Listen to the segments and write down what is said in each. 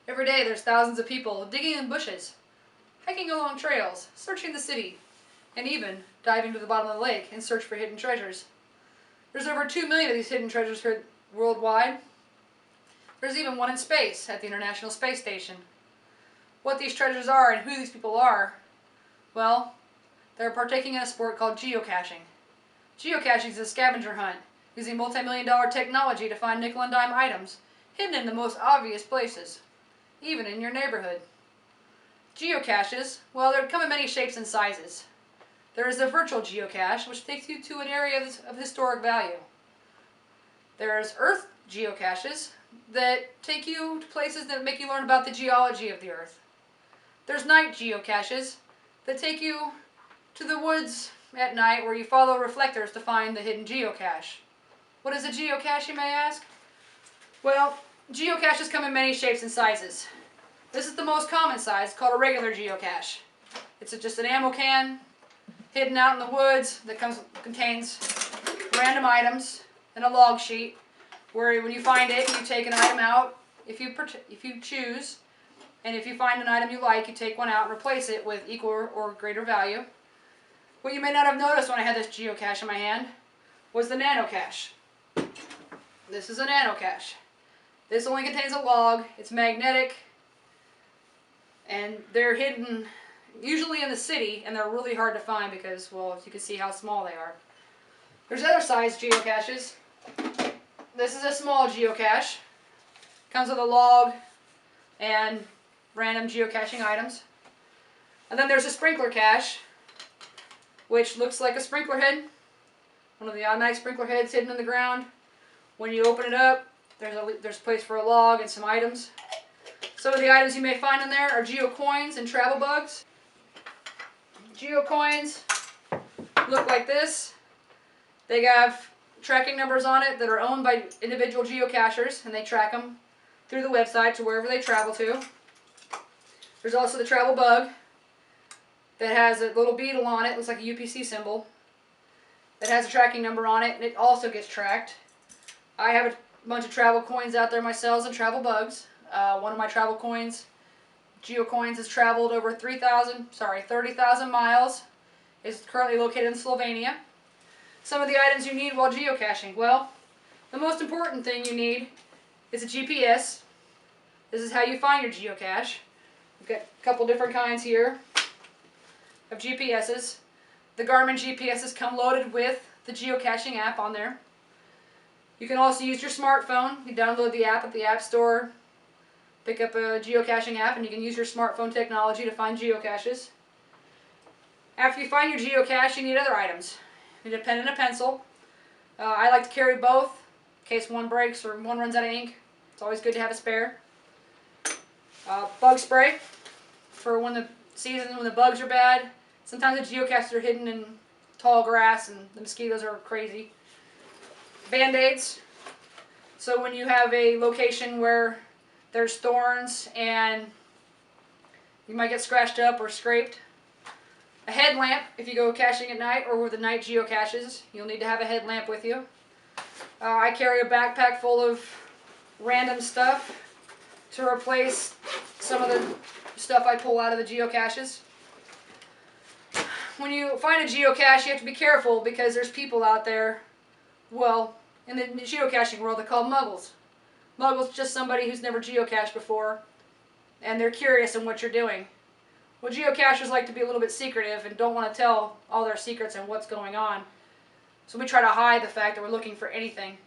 Every day there's thousands of people digging in bushes, hiking along trails, searching the city, and even diving to the bottom of the lake in search for hidden treasures. There's over 2 million of these hidden treasures worldwide. There's even one in space at the International Space Station. What these treasures are and who these people are, well, they're partaking in a sport called geocaching. Geocaching is a scavenger hunt using multi-million-dollar technology to find nickel and dime items hidden in the most obvious places, even in your neighborhood. Geocaches, well, they come in many shapes and sizes. There is a virtual geocache, which takes you to an area of historic value. There's Earth geocaches that take you to places that make you learn about the geology of the Earth. There's night geocaches that take you to the woods at night where you follow reflectors to find the hidden geocache. What is a geocache, you may ask? Well, geocaches come in many shapes and sizes. This is the most common size, called a regular geocache. It's just an ammo can hidden out in the woods that contains random items and a log sheet where when you find it, you take an item out if you choose, and if you find an item you like, you take one out and replace it with equal or greater value. What you may not have noticed when I had this geocache in my hand was the nanocache. This is a nanocache. This only contains a log, it's magnetic, and they're hidden usually in the city, and they're really hard to find because, well, you can see how small they are. There's other size geocaches. This is a small geocache. Comes with a log and random geocaching items. And then there's a sprinkler cache, which looks like a sprinkler head. One of the automatic sprinkler heads hidden in the ground. When you open it up, there's a place for a log and some items. Some of the items you may find in there are geocoins and travel bugs. Geocoins look like this. They have tracking numbers on it that are owned by individual geocachers, and they track them through the website to wherever they travel to. There's also the travel bug that has a little beetle on it, looks like a UPC symbol, that has a tracking number on it, and it also gets tracked. I have a bunch of travel coins out there myself and travel bugs. One of my travel coins, geocoins, has traveled over 30,000 miles. Is currently located in Slovenia. Some of the items you need while geocaching. Well, the most important thing you need is a GPS. This is how you find your geocache. We've got a couple different kinds here of GPSs. The Garmin GPSs come loaded with the geocaching app on there. You can also use your smartphone. You download the app at the App Store, pick up a geocaching app, and you can use your smartphone technology to find geocaches. After you find your geocache, you need other items. You need a pen and a pencil. I like to carry both in case one breaks or one runs out of ink. It's always good to have a spare. Bug spray for when the season when the bugs are bad. Sometimes the geocaches are hidden in tall grass and the mosquitoes are crazy. Band-aids. So when you have a location where there's thorns and you might get scratched up or scraped. A headlamp if you go caching at night or with the night geocaches. You'll need to have a headlamp with you. I carry a backpack full of random stuff to replace some of the stuff I pull out of the geocaches. When you find a geocache, you have to be careful because there's people out there, well, in the geocaching world, they're called muggles. Muggles just somebody who's never geocached before, and they're curious in what you're doing. Well, geocachers like to be a little bit secretive and don't want to tell all their secrets and what's going on. So we try to hide the fact that we're looking for anything.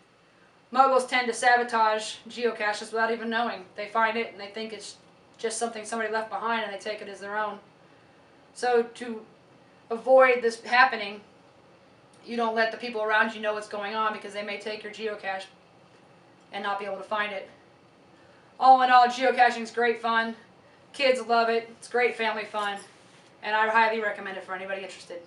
Muggles tend to sabotage geocaches without even knowing. They find it and they think it's just something somebody left behind and they take it as their own. So to avoid this happening, you don't let the people around you know what's going on because they may take your geocache and not be able to find it. All in all, geocaching is great fun. Kids love it. It's great family fun. And I highly recommend it for anybody interested.